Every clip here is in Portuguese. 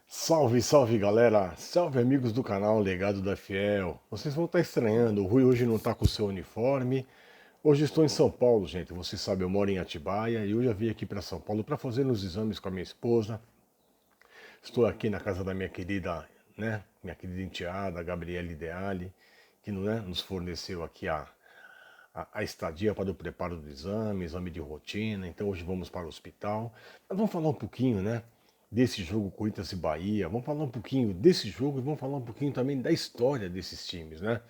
Salve, salve galera! Salve amigos do canal Legado da Fiel! Vocês vão estar estranhando, o Rui hoje não está com o seu uniforme. Hoje estou em São Paulo, gente. Você sabe, eu moro em Atibaia e eu já vim aqui para São Paulo para fazer uns exames com a minha esposa. Estou aqui na casa da minha querida, né? Minha querida enteada, Gabriela Ideale, que nos forneceu aqui a estadia para o preparo do exame, exame de rotina. Então hoje vamos para o hospital. Mas vamos falar um pouquinho, né? Desse jogo Corinthians e Bahia. Vamos falar um pouquinho desse jogo e vamos falar um pouquinho também da história desses times, né?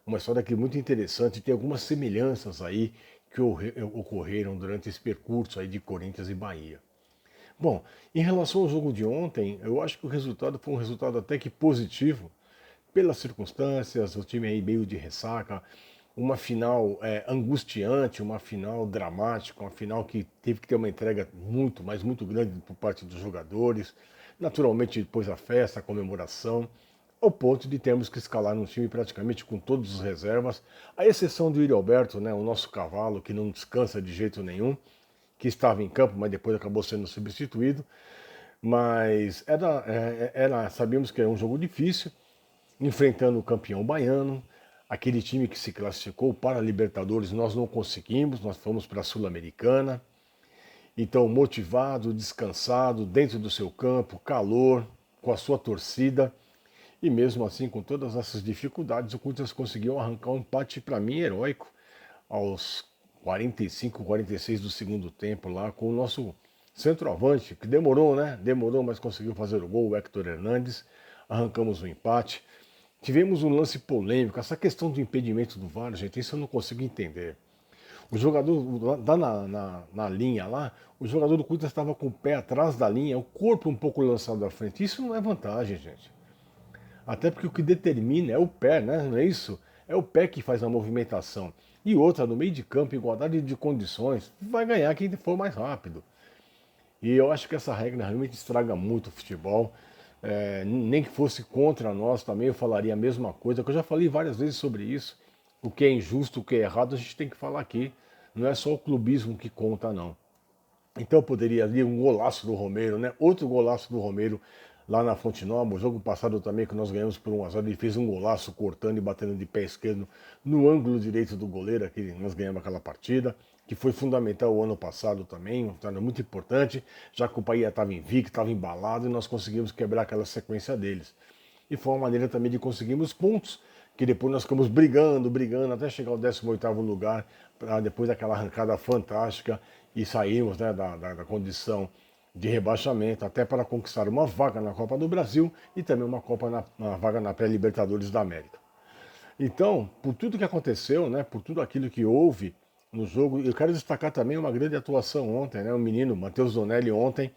Uma história que é muito interessante, tem algumas semelhanças aí que ocorreram durante esse percurso aí de Corinthians e Bahia. Bom, em relação ao jogo de ontem, eu acho que o resultado foi um resultado até que positivo, pelas circunstâncias, o time aí meio de ressaca, uma final angustiante, uma final dramática, uma final que teve que ter uma entrega muito, mas muito grande por parte dos jogadores. Naturalmente, depois a festa, a comemoração, ao ponto de termos que escalar um time praticamente com todas as reservas, à exceção do Yuri Alberto, né, o nosso cavalo, que não descansa de jeito nenhum, que estava em campo, mas depois acabou sendo substituído. Mas sabíamos que era um jogo difícil, enfrentando o campeão baiano, aquele time que se classificou para a Libertadores, nós não conseguimos, nós fomos para a Sul-Americana. Então, motivado, descansado, dentro do seu campo, calor, com a sua torcida, e mesmo assim, com todas essas dificuldades, o Corinthians conseguiu arrancar um empate, para mim, heróico, aos 45, 46 do segundo tempo, lá com o nosso centroavante, que demorou, né? Demorou, mas conseguiu fazer o gol, o Héctor Hernandes. Arrancamos o empate. Tivemos um lance polêmico, essa questão do impedimento do VAR, gente, isso eu não consigo entender. O jogador lá na linha lá, o jogador do Corinthians estava com o pé atrás da linha, o corpo um pouco lançado à frente. Isso não é vantagem, gente. Até porque o que determina é o pé, né? Não é isso? É o pé que faz a movimentação. E outra, no meio de campo, igualdade de condições, vai ganhar quem for mais rápido. E eu acho que essa regra realmente estraga muito o futebol. Nem que fosse contra nós também, eu falaria a mesma coisa, que eu já falei várias vezes sobre isso. O que é injusto, o que é errado, a gente tem que falar aqui. Não é só o clubismo que conta, não. Então poderia ali um golaço do Romero, né? Outro golaço do Romero lá na Fonte Nova. O jogo passado também, que nós ganhamos por 1-0, ele fez um golaço cortando e batendo de pé esquerdo no ângulo direito do goleiro, que nós ganhamos aquela partida, que foi fundamental o ano passado também, uma vitória muito importante, já que o Bahia estava invicto, estava embalado e nós conseguimos quebrar aquela sequência deles. E foi uma maneira também de conseguirmos pontos, que depois nós ficamos brigando, brigando, até chegar ao 18º lugar, para depois daquela arrancada fantástica e sairmos, né, da condição de rebaixamento, até para conquistar uma vaga na Copa do Brasil e também uma vaga na pré-Libertadores da América. Então, por tudo que aconteceu, né, por tudo aquilo que houve no jogo, eu quero destacar também uma grande atuação ontem, né, o menino Matheus Donelli ontem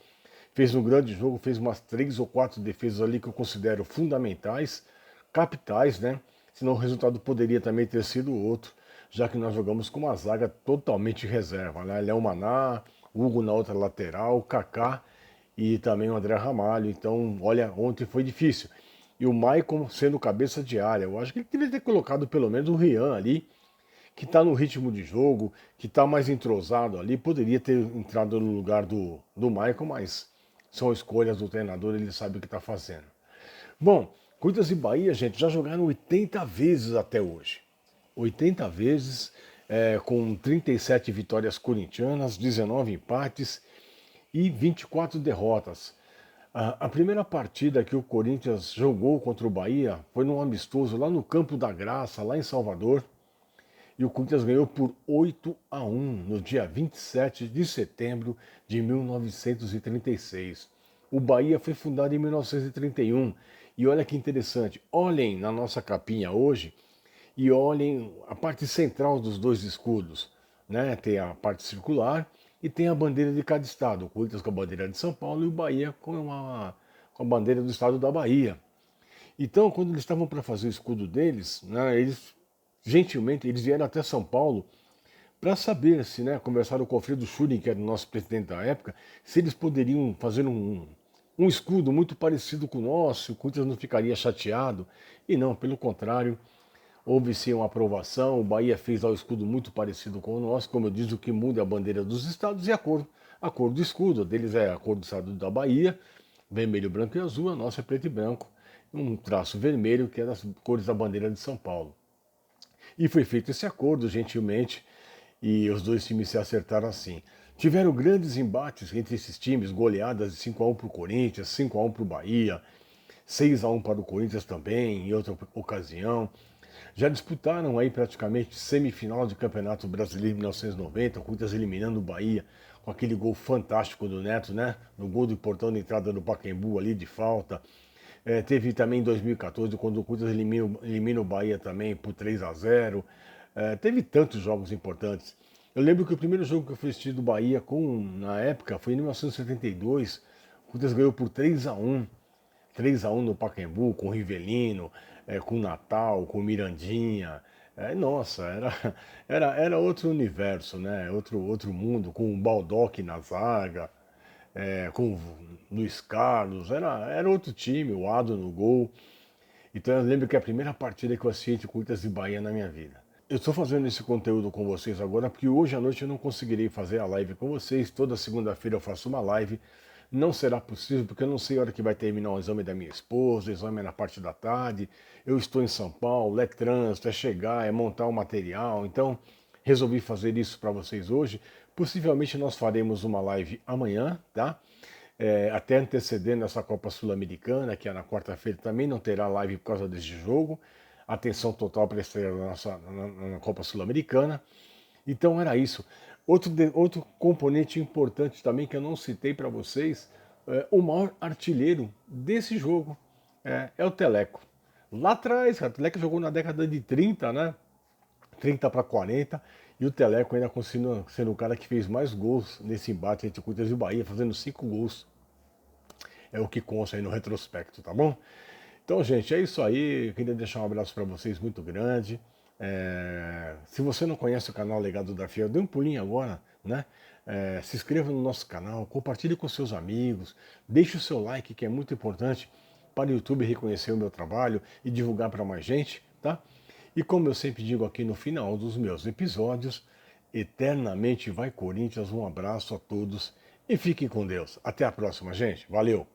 fez um grande jogo, fez umas 3 ou 4 defesas ali que eu considero fundamentais, capitais, né? Senão o resultado poderia também ter sido outro, já que nós jogamos com uma zaga totalmente reserva, né? Léo Maná, Hugo na outra lateral, Kaká e também o André Ramalho. Então, olha, ontem foi difícil. E o Maicon sendo cabeça de área. Eu acho que ele deveria ter colocado pelo menos o Rian ali, que está no ritmo de jogo, que está mais entrosado ali. Poderia ter entrado no lugar do Maicon, mas são escolhas do treinador, ele sabe o que está fazendo. Bom, Corinthians e Bahia, gente, já jogaram 80 vezes até hoje. 80 vezes, com 37 vitórias corintianas, 19 empates e 24 derrotas. A primeira partida que o Corinthians jogou contra o Bahia foi num amistoso lá no Campo da Graça, lá em Salvador. E o Corinthians ganhou por 8-1 no dia 27 de setembro de 1936. O Bahia foi fundado em 1931. E olha que interessante, olhem na nossa capinha hoje e olhem a parte central dos dois escudos. Né? Tem a parte circular e tem a bandeira de cada estado. O Corinthians com a bandeira de São Paulo e o Bahia com a bandeira do estado da Bahia. Então, quando eles estavam para fazer o escudo deles, né, gentilmente, eles vieram até São Paulo para saber se, né, conversaram com o Alfredo Schuring, que era o nosso presidente da época, se eles poderiam fazer um escudo muito parecido com o nosso, o Corinthians não ficaria chateado. E não, pelo contrário, houve sim uma aprovação, o Bahia fez lá o escudo muito parecido com o nosso, como eu disse, o que muda é a bandeira dos estados e a cor do escudo. Deles é a cor do estado da Bahia, vermelho, branco e azul, a nossa é preto e branco, um traço vermelho que é das cores da bandeira de São Paulo. E foi feito esse acordo gentilmente e os dois times se acertaram assim. Tiveram grandes embates entre esses times, goleadas de 5-1 para o Corinthians, 5-1 para o Bahia, 6-1 para o Corinthians também, em outra ocasião. Já disputaram aí praticamente semifinal de Campeonato Brasileiro em 1990, o Corinthians eliminando o Bahia com aquele gol fantástico do Neto, né? No gol do portão de entrada do Pacaembu ali de falta. Teve também em 2014, quando o Corinthians elimina o Bahia também por 3-0. Teve tantos jogos importantes. Eu lembro que o primeiro jogo que eu fui assistir do Bahia na época foi em 1972. O Corinthians ganhou por 3-1. 3-1 no Pacaembu, com o Rivelino, com o Natal, com o Mirandinha. Nossa, era outro universo, né? Outro mundo, com o Baldock na zaga, com o Luiz Carlos, era outro time, o Ado no gol. Então eu lembro que é a primeira partida que eu assisti entre Corinthians e Bahia na minha vida. Eu estou fazendo esse conteúdo com vocês agora porque hoje à noite eu não conseguirei fazer a live com vocês. Toda segunda-feira eu faço uma live. Não será possível porque eu não sei a hora que vai terminar o exame da minha esposa, o exame é na parte da tarde. Eu estou em São Paulo, é trânsito, é chegar, é montar o material. Então resolvi fazer isso para vocês hoje. Possivelmente nós faremos uma live amanhã, tá? Até antecedendo essa Copa Sul-Americana, que é na quarta-feira, também não terá live por causa desse jogo. Atenção total para a estreia na Copa Sul-Americana. Então era isso. Outro componente importante também que eu não citei para vocês, o maior artilheiro desse jogo é o Teleco. Lá atrás, o Teleco jogou na década de 30, né? 30 para 40, e o Teleco ainda continua sendo o cara que fez mais gols nesse embate entre Corinthians e Bahia, fazendo 5 gols. É o que consta aí no retrospecto, tá bom? Então, gente, é isso aí. Eu queria deixar um abraço para vocês muito grande. Se você não conhece o canal Legado da Fiel, dê um pulinho agora, né? Se inscreva no nosso canal, compartilhe com seus amigos, deixe o seu like, que é muito importante para o YouTube reconhecer o meu trabalho e divulgar para mais gente, tá? E como eu sempre digo aqui no final dos meus episódios, eternamente vai Corinthians, um abraço a todos e fiquem com Deus. Até a próxima, gente. Valeu!